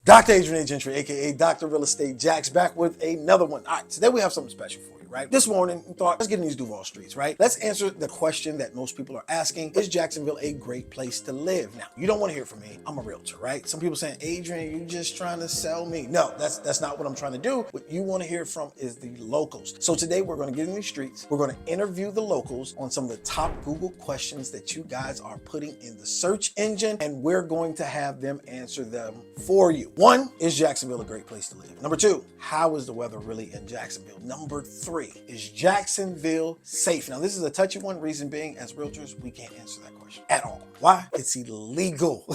Dr. Adrian Gentry, aka Dr. Real Estate Jax, back with another one. All right, today we have something special for you, right? This morning, we thought, let's get in these Duval streets, right? Let's answer the question that most people are asking: is Jacksonville a great place to live? Now, you don't want to hear from me. I'm a realtor, right? Some people saying, Adrian, you're just trying to sell me. No, that's not what I'm trying to do. What you want to hear from is the locals. So today we're going to get in these streets. We're going to interview the locals on some of the top Google questions that you guys are putting in the search engine, and we're going to have them answer them for you. 1, is Jacksonville a great place to live? Number 2, how is the weather really in Jacksonville? Number 3, is Jacksonville safe? Now, this is a touchy one, reason being, as realtors, we can't answer that question at all. Why? It's illegal.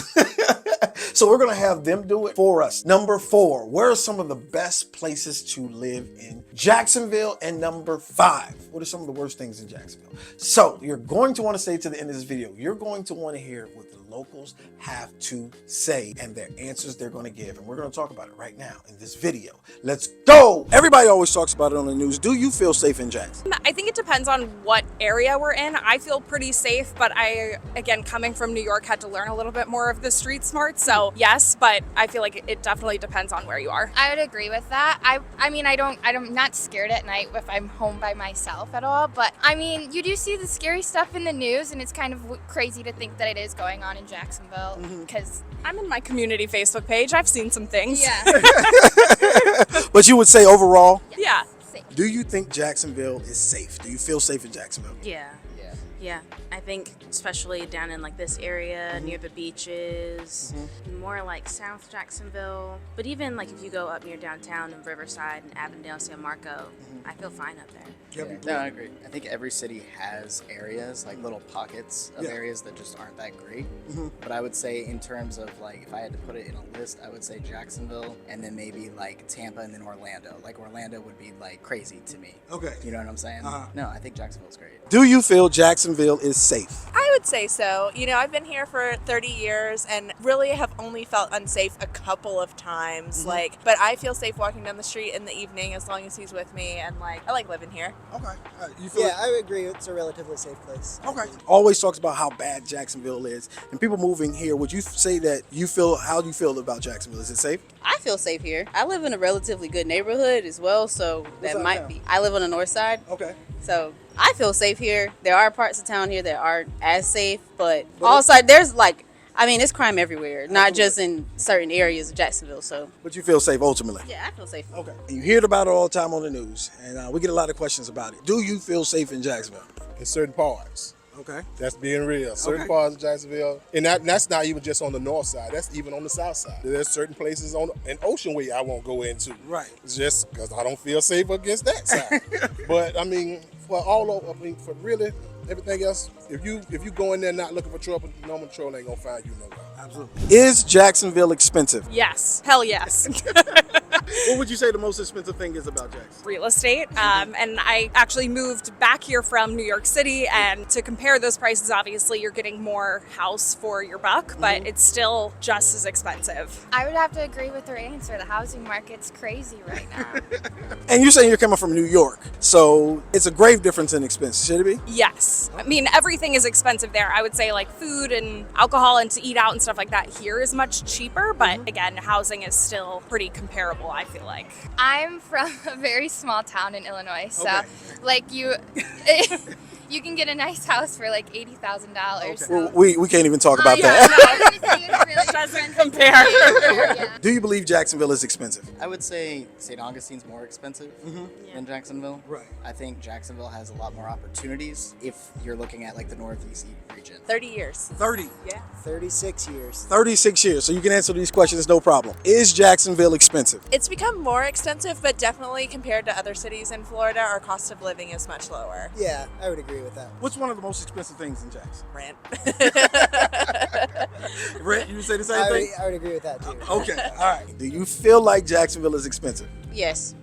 So we're gonna have them do it for us. Number 4, where are some of the best places to live in Jacksonville? And number 5, what are some of the worst things in Jacksonville? So you're going to want to stay to the end of this video. You're going to want to hear what the locals have to say and their answers they're going to give. And we're going to talk about it right now in this video. Let's go. Everybody always talks about it on the news. Do you feel safe in Jackson? I think it depends on what area we're in. I feel pretty safe, but I, again, coming from New York, had to learn a little bit more of the street smarts. So yes, but I feel like it definitely depends on where you are. I would agree with that. I mean, I'm not scared at night if I'm home by myself at all, but I mean, you do see the scary stuff in the news, and it's kind of crazy to think that it is going on in Jacksonville, because I'm in my community Facebook page. I've seen some things. yeah. But you would say overall, Yeah. do you think Jacksonville is safe? Do you feel safe in Jacksonville? Yeah, I think especially down in like this area near the beaches, more like South Jacksonville. But even like if you go up near downtown and Riverside and Avondale, San Marco, I feel fine up there. No, I agree. I think every city has areas, like little pockets of areas that just aren't that great. But I would say in terms of like, if I had to put it in a list, I would say Jacksonville and then maybe like Tampa and then Orlando. Like Orlando would be like crazy to me. Okay. You know what I'm saying? No, I think Jacksonville's great. Do you feel Jacksonville is safe? I would say so. You know, I've been here for 30 years and really have only felt unsafe a couple of times. But I feel safe walking down the street in the evening as long as he's with me, and I like living here. Okay. You feel I would agree. It's a relatively safe place. Okay. Always talks about how bad Jacksonville is, and people moving here. Would you say that you feel? How do you feel about Jacksonville? Is it safe? I feel safe here. I live in a relatively good neighborhood as well, so that might be. I live on the north side. Okay. So I feel safe here. There are parts of town here that aren't as safe, but also there's it's crime everywhere, not just in certain areas of Jacksonville. So, but you feel safe ultimately? Yeah, I feel safe. Okay. And you hear about it all the time on the news, and we get a lot of questions about it. Do you feel safe in Jacksonville? In certain parts. Okay. That's being real. Certain parts of Jacksonville, and that's not even just on the north side. That's even on the south side. There's certain places in Ocean Way I won't go into. Right. It's just because I don't feel safe against that side. But I mean, for all over, for really everything else, if you go in there not looking for trouble, normal patrol ain't gonna find you nowhere. Absolutely. Is Jacksonville expensive? Yes. Hell yes. What would you say the most expensive thing is about Jackson? Real estate. And I actually moved back here from New York City, and to compare those prices, obviously you're getting more house for your buck, but it's still just as expensive. I would have to agree with her answer. The housing market's crazy right now. And you're saying you're coming from New York, so it's a grave difference in expense, should it be? Yes. I mean, everything is expensive there. I would say like food and alcohol and to eat out and stuff like that here is much cheaper, but again, housing is still pretty comparable, I feel like. I'm from a very small town in Illinois, so you can get a nice house for like $80,000. Okay. So. Well, we can't even talk about that. It doesn't compare. Do you believe Jacksonville is expensive? I would say St. Augustine's more expensive than Jacksonville. Right. I think Jacksonville has a lot more opportunities if you're looking at like the northeast region. 30 years. 30. Yeah. 36 years. 36 years. So you can answer these questions, no problem. Is Jacksonville expensive? It's become more extensive, but definitely compared to other cities in Florida, our cost of living is much lower. Yeah, I would agree with that. What's one of the most expensive things in Jackson? Rent. Rent, you would say the same thing? I would agree with that too. Okay, all right. Do you feel like Jacksonville is expensive? Yes.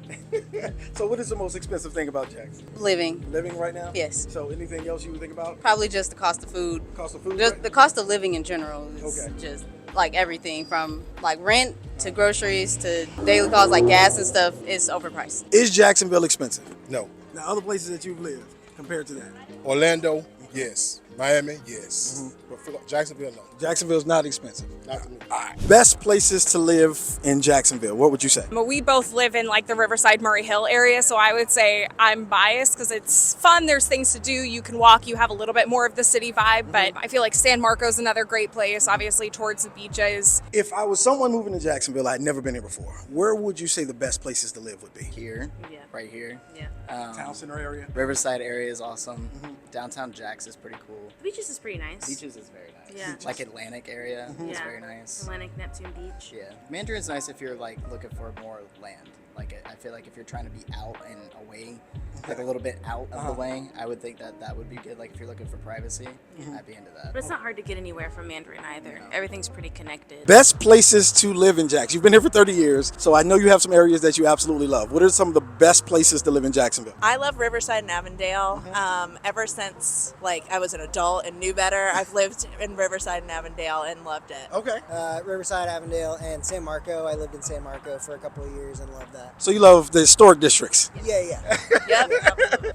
So what is the most expensive thing about Jackson? Living. Living right now? Yes. So anything else you would think about? Probably just the cost of food. Cost of food? Just right? the cost of living in general is Okay. just like everything from like rent to groceries to daily costs like gas and stuff is overpriced. Is Jacksonville expensive? No. Now, other places that you've lived compared to that? Orlando, yes. Miami, yes. But Jacksonville, no. Jacksonville's not expensive. Not to me. All right. Best places to live in Jacksonville. What would you say? But we both live in like the Riverside Murray Hill area, so I would say I'm biased because it's fun. There's things to do. You can walk. You have a little bit more of the city vibe, but I feel like San Marco's another great place, obviously towards the beaches. If I was someone moving to Jacksonville, I'd never been here before, where would you say the best places to live would be? Here, Yeah. right here. Yeah. Town center area? Riverside area is awesome. Downtown Jax is pretty cool. The beaches is pretty nice. Beaches is very nice. Yeah. Like Atlantic area is Yeah. very nice. Atlantic Neptune Beach. Yeah. Mandarin's nice if you're like looking for more land. Like I feel like if you're trying to be out and away, like a little bit out of the way, I would think that would be good. Like if you're looking for privacy, I'd be into that. But it's not hard to get anywhere from Mandarin either. No. Everything's pretty connected. Best places to live in Jax. You've been here for 30 years, so I know you have some areas that you absolutely love. What are some of the best places to live in Jacksonville? I love Riverside and Avondale. Ever since like I was an adult and knew better, I've lived in Riverside and Avondale and loved it. Okay. Riverside, Avondale, and San Marco. I lived in San Marco for a couple of years and loved that. So you love the historic districts. Yeah. Yep.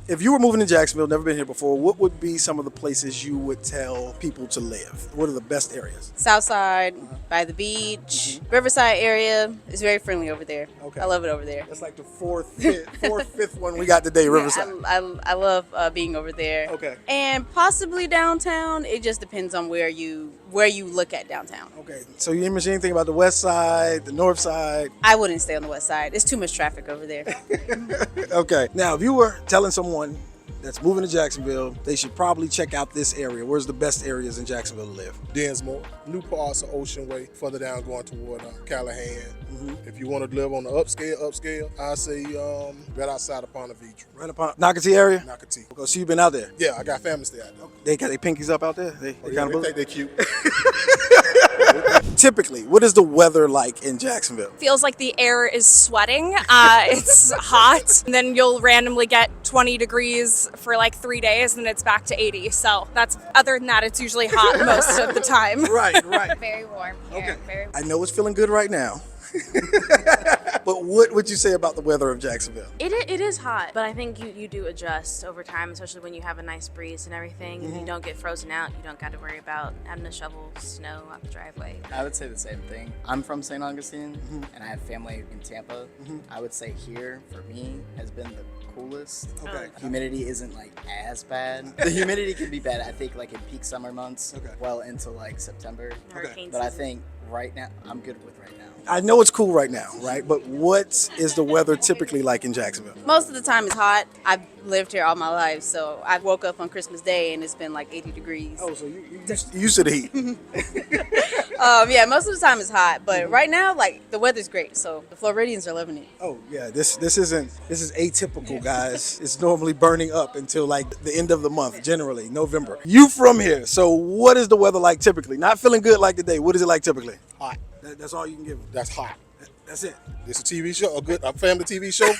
If you were moving to Jacksonville, never been here before, what would be some of the places you would tell people to live? What are the best areas? Southside, by the beach, Riverside area is very friendly over there. Okay. I love it over there. That's like the fourth, fifth one we got today, Riverside. I love being over there. Okay. And possibly downtown. It just depends on where you look at downtown. Okay. So you didn't mention anything about the west side, the north side? I wouldn't stay on the west side. It's too much traffic over there. Okay. Now, if you were telling someone that's moving to Jacksonville, they should probably check out this area. Where's the best areas in Jacksonville to live? Densmore, new parts of Ocean Way, further down going toward Callahan. If you want to live on the upscale, I say right outside of Ponte Vedra. Right upon Nocatee area? Nocatee. Okay, so you've been out there? Yeah, I got family stay out there. They got their pinkies up out there? They kind They of think they're cute. Typically, what is the weather like in Jacksonville? Feels like the air is sweating. It's hot. And then you'll randomly get 20 degrees for like 3 days and it's back to 80. So that's, other than that, it's usually hot most of the time. Right. Very warm here. Okay. Very I know it's feeling good right now. But what would you say about the weather of Jacksonville? It is hot, but I think you do adjust over time, especially when you have a nice breeze and everything. And you don't get frozen out. You don't got to worry about having to shovel snow out the driveway. I would say the same thing. I'm from St. Augustine, and I have family in Tampa. I would say here, for me, has been the coolest. Okay. Humidity isn't like as bad. The humidity can be bad, I think, like in peak summer months, well into like September. Hurricane But I season. think right now, I'm good with right now. I know it's cool right now, right? But what is the weather typically like in Jacksonville? Most of the time it's hot. I've lived here all my life, so I woke up on Christmas Day and it's been like 80 degrees. Oh, so you used to the heat. Yeah, most of the time it's hot, but right now, like, the weather's great, so the Floridians are loving it. Oh yeah, this is atypical, guys. It's normally burning up until like the end of the month, generally November. You from here, so what is the weather like typically? Not feeling good like today. What is it like typically? Hot. That's all you can give. That's hot. That's it. It's a TV show, a family TV show.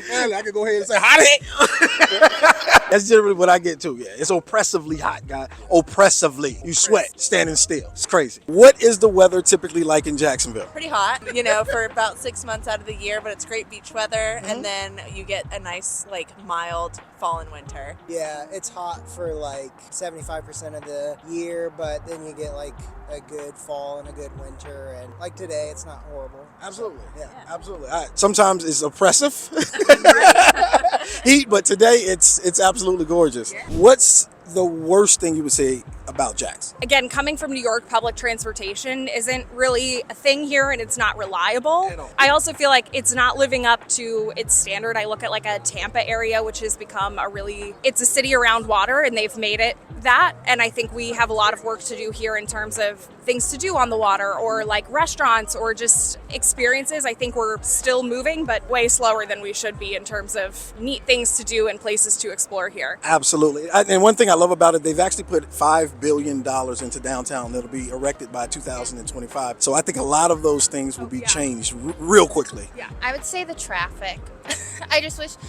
I can go ahead and say hot. That's generally what I get too. Yeah, it's oppressively hot, guys. Oppressively, you sweat standing still. It's crazy. What is the weather typically like in Jacksonville? Pretty hot, for about 6 months out of the year, but it's great beach weather. And then you get a nice, mild fall and winter. Yeah, it's hot for like 75% of the year, but then you get like a good fall and a good winter. And like today, it's not horrible. Absolutely. So, yeah. Absolutely. All right. Sometimes it's oppressive heat, but today it's absolutely gorgeous. What's the worst thing you would say about Jax? Again, coming from New York, public transportation isn't really a thing here and it's not reliable. At all. I also feel like it's not living up to its standard. I look at like a Tampa area, which has become it's a city around water and they've made it that. And I think we have a lot of work to do here in terms of things to do on the water or like restaurants or just experiences. I think we're still moving, but way slower than we should be in terms of neat things to do and places to explore here. Absolutely. And one thing I love about it, they've actually put $5 billion into downtown that'll be erected by 2025. So I think a lot of those things will be changed real quickly. Yeah. I would say the traffic.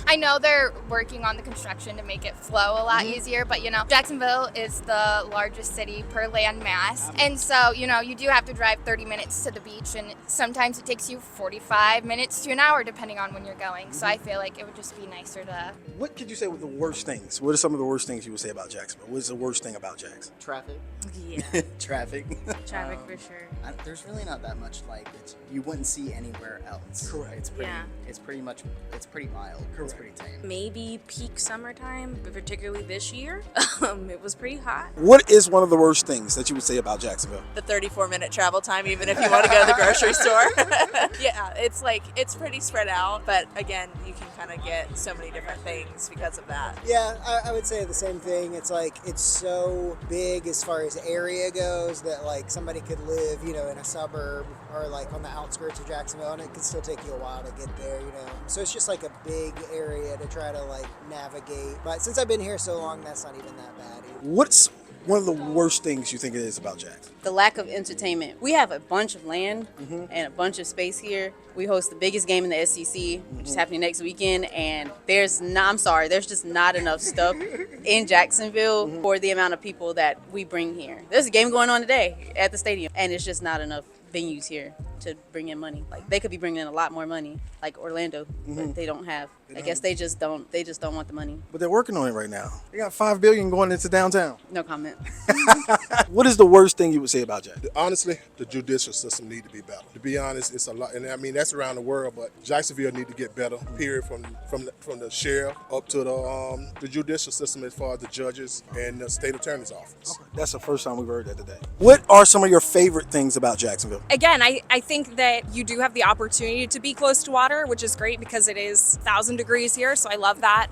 I know they're working on the construction to make it flow a lot easier, but Jacksonville is the largest city per land mass. And so So, you do have to drive 30 minutes to the beach, and sometimes it takes you 45 minutes to an hour depending on when you're going. So I feel like it would just be nicer to... What could you say were the worst things? What are some of the worst things you would say about Jacksonville? What is the worst thing about Jackson? Traffic. Yeah. Traffic. Traffic for sure. There's really not that much like it. You wouldn't see anywhere else. Correct. It's pretty. Yeah. It's pretty mild. Correct. It's pretty tame. Maybe peak summertime, but particularly this year, it was pretty hot. What is one of the worst things that you would say about Jacksonville? The 34-minute travel time, even if you want to go to the grocery store. Yeah, it's pretty spread out, but again, you can kind of get so many different things because of that. Yeah, I would say the same thing. It's like it's so big as far as area goes that like somebody could live, in a suburb or like on the outskirts of Jacksonville, and it could still take you a while to get there, So it's just like a big area to try to like navigate. But since I've been here so long, that's not even that bad either. What's one of the worst things you think it is about Jackson? The lack of entertainment. We have a bunch of land and a bunch of space here. We host the biggest game in the SEC, which is happening next weekend, and there's just not enough stuff in Jacksonville for the amount of people that we bring here. There's a game going on today at the stadium, and it's just not enough venues here to bring in money. Like they could be bringing in a lot more money, like Orlando, but they don't have. I guess they just don't want the money. But they're working on it right now. They got $5 billion going into downtown. No comment. What is the worst thing you would say about Jackson? Honestly, the judicial system need to be better. To be honest, it's a lot, and I mean that's around the world. But Jacksonville need to get better. Period. From the sheriff up to the judicial system as far as the judges and the state attorney's office. Okay. That's the first time we've heard that today. What are some of your favorite things about Jacksonville? Again, I think that you do have the opportunity to be close to water, which is great because it is 1,000 degrees here, so I love that.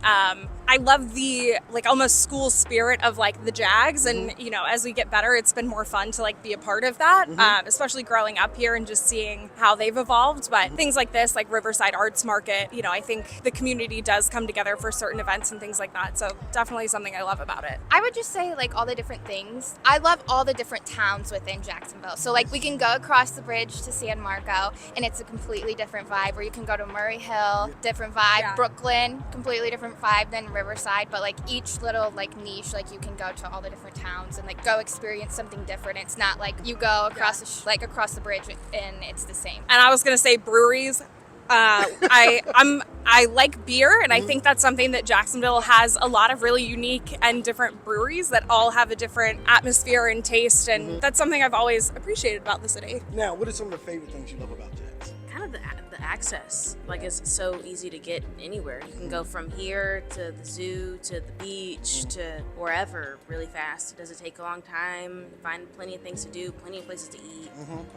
I love the like almost school spirit of like the Jags, and as we get better, it's been more fun to like be a part of that, especially growing up here and just seeing how they've evolved. But things like this, like Riverside Arts Market, I think the community does come together for certain events and things like that. So definitely something I love about it. I would just say like all the different things. I love all the different towns within Jacksonville. So like we can go across the bridge to San Marco, and it's a completely different vibe. Or you can go to Murray Hill, different vibe. Yeah. Brooklyn, completely different vibe than Riverside. But like each little like niche, like you can go to all the different towns and like go experience something different. It's not like you go across across the bridge and it's the same. And I was gonna say breweries. I like beer, and I think that's something that Jacksonville has a lot of really unique and different breweries that all have a different atmosphere and taste, and that's something I've always appreciated about the city. Now, what are some of the favorite things you love about Jackson? Kind of the access. Like it's so easy to get anywhere. You can go from here to the zoo to the beach to wherever really fast. It doesn't take a long time. Find plenty of things to do, plenty of places to eat.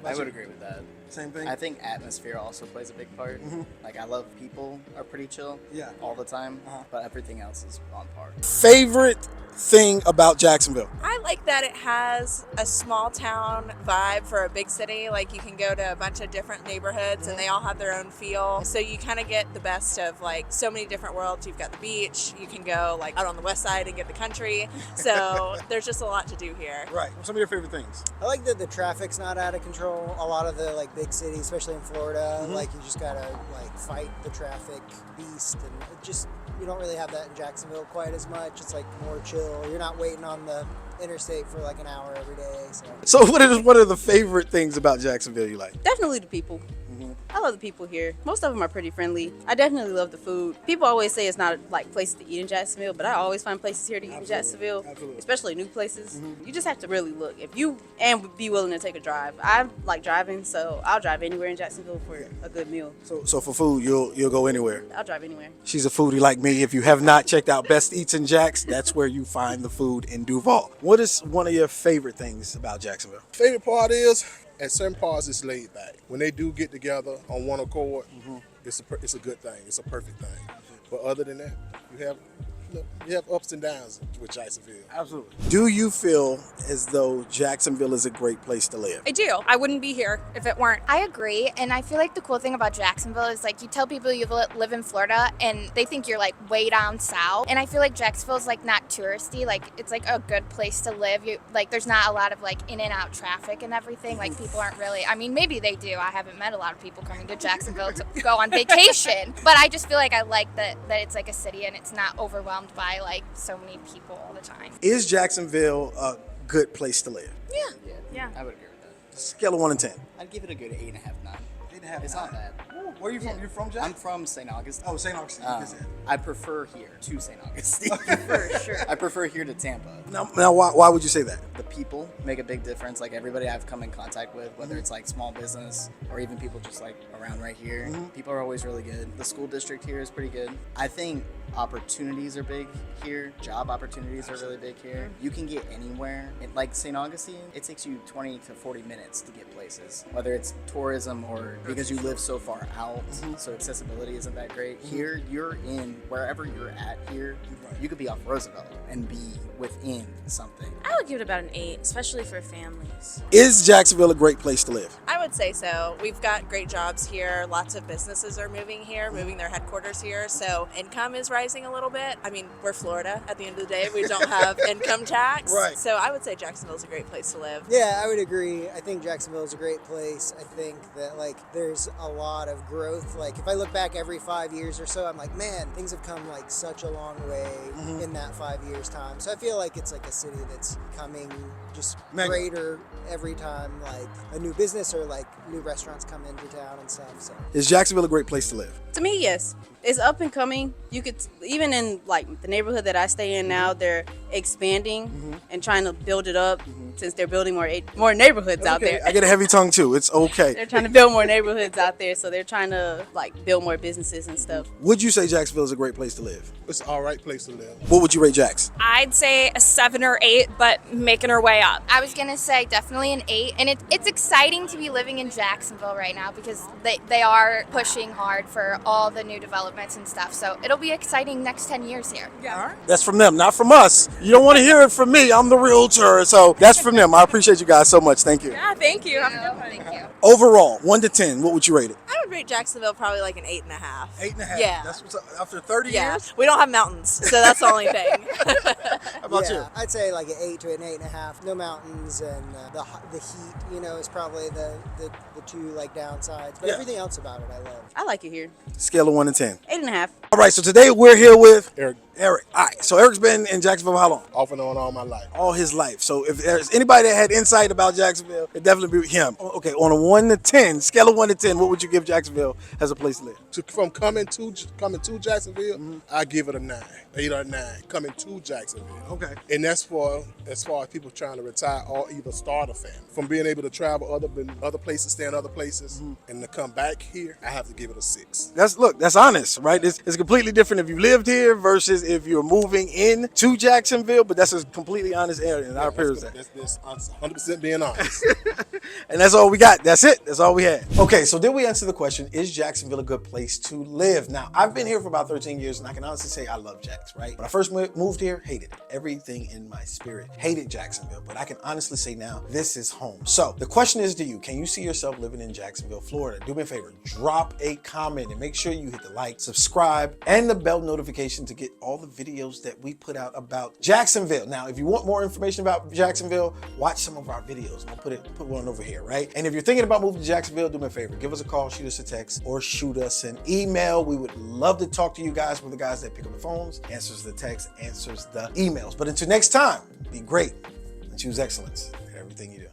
I would agree with that. Same thing? I think atmosphere also plays a big part. Like I love people are pretty chill. Yeah. All the time. But everything else is on par. Favorite thing about Jacksonville? I like that it has a small town vibe for a big city. Like you can go to a bunch of different neighborhoods and they all have their own feel. So you kind of get the best of like so many different worlds. You've got the beach. You can go like out on the west side and get the country. So there's just a lot to do here. Right. Some of your favorite things? I like that the traffic's not out of control. A lot of the like big cities, especially in Florida, like you just gotta like fight the traffic beast, and it just you don't really have that in Jacksonville quite as much. It's like more chill. You're not waiting on the interstate for like an hour every day. So what is one of the favorite things about Jacksonville you like? Definitely the people. I love the people here. Most of them are pretty friendly. I definitely love the food. People always say it's not like places to eat in Jacksonville, but I always find places here to eat in Jacksonville, especially new places. You just have to really look. And be willing to take a drive. I like driving, so I'll drive anywhere in Jacksonville for a good meal. So for food, you'll go anywhere. I'll drive anywhere. She's a foodie like me. If you have not checked out Best Eats in Jacks, that's where you find the food in Duval. What is one of your favorite things about Jacksonville? Favorite part is at certain parts it's laid back. When they do get together on one accord, it's a good thing. It's a perfect thing. But other than that, you have ups and downs with Jacksonville. Absolutely. Do you feel as though Jacksonville is a great place to live? I do. I wouldn't be here if it weren't. I agree, and I feel like the cool thing about Jacksonville is like you tell people you live in Florida and they think you're like way down south, and I feel like Jacksonville's like not touristy. Like it's like a good place to live. There's not a lot of like in and out traffic and everything. Like people aren't really, I mean maybe they do. I haven't met a lot of people coming to Jacksonville to go on vacation, but I just feel like I like that it's like a city and it's not overwhelmed by like so many people all the time. Is Jacksonville a good place to live? Yeah. I would agree with that. Scale of 1 to 10. I'd give it a good 8.5, 9. 8.5. It's not bad. Where are you from? You're from Jack? I'm from St. Augustine. Oh, St. Augustine. I prefer here to St. Augustine. For sure. I prefer here to Tampa. Now why would you say that? The people make a big difference. Like everybody I've come in contact with, whether it's like small business or even people just like around right here, people are always really good. The school district here is pretty good. I think opportunities are big here. Job opportunities are really big here. You can get anywhere. Like St. Augustine, it takes you 20 to 40 minutes to get places, whether it's tourism or because you live so far out, so accessibility isn't that great. Here, you're in wherever you're at here. You could be off Roosevelt and be within something. I would give it about an 8, especially for families. Is Jacksonville a great place to live? I would say so. We've got great jobs here. Lots of businesses are moving here, moving their headquarters here. So income is rising a little bit. I mean, we're Florida at the end of the day. We don't have income tax. Right. So I would say Jacksonville's a great place to live. Yeah, I would agree. I think Jacksonville is a great place. I think that like there's a lot of growth. Like if I look back every 5 years or so, I'm like, man, things have come like such a long way in that 5 years time. So I feel like it's like a city that's becoming just greater every time like a new business or like new restaurants come into town and stuff. So Is Jacksonville a great place to live? To me, yes. It's up and coming. You could, even in like the neighborhood that I stay in now, they're expanding and trying to build it up since they're building more neighborhoods out there. I get a heavy tongue too. It's okay. They're trying to build more neighborhoods out there, so they're trying to like build more businesses and stuff. Would you say Jacksonville is a great place to live? It's an all right place to live. What would you rate Jax? I'd say a 7 or 8, but making her way up. I was gonna say definitely an 8, and it's exciting to be living in Jacksonville right now because they are pushing hard for all the new developments and stuff. So it'll be exciting next 10 years here. Yeah. That's from them, not from us. You don't want to hear it from me. I'm the realtor. So that's from them. I appreciate you guys so much. Thank you. Yeah, thank you. Have a good one. Thank you. Overall, 1 to 10, what would you rate it? I would rate Jacksonville probably like an 8.5. 8.5. Yeah. That's what's up. After 30 Yeah. years? We don't have mountains, so that's the only thing. How about you? I'd say like an 8 to an 8.5. No mountains and the heat, you know, is probably the two like downsides. But everything else about it I love. I like it here. Scale of 1 to 10. 8.5. All right, so today we're here with Eric, All right, so Eric's been in Jacksonville for how long? off and on all my life. All his life. So if there's anybody that had insight about Jacksonville, it'd definitely be him. Okay, on a 1 to 10, scale of 1 to 10, what would you give Jacksonville as a place to live? From coming to Jacksonville, I give it a 9, 8 or 9. Coming to Jacksonville. Okay. And that's for as far as people trying to retire or either start a family. From being able to travel other places, stay in other places, and to come back here, I have to give it a 6. That's honest, right? It's completely different if you lived here versus if you're moving in to Jacksonville, but that's a completely honest area, and I appreciate that. That's 100% being honest. And that's all we got. That's it. That's all we had. Okay, so did we answer the question, is Jacksonville a good place to live? Now, I've been here for about 13 years, and I can honestly say I love Jax, right? When I first moved here, hated it. Everything in my spirit. Hated Jacksonville, but I can honestly say now, this is home. So the question is to you, can you see yourself living in Jacksonville, Florida? Do me a favor, drop a comment and make sure you hit the like, subscribe, and the bell notification to get all the videos that we put out about Jacksonville. Now, if you want more information about Jacksonville, watch some of our videos. I'm gonna put one over here, right? And if you're thinking about moving to Jacksonville, do me a favor, give us a call, shoot us a text, or shoot us an email. We would love to talk to you guys. We're the guys that pick up the phones, answers the text, answers the emails. But until next time, be great and choose excellence in everything you do.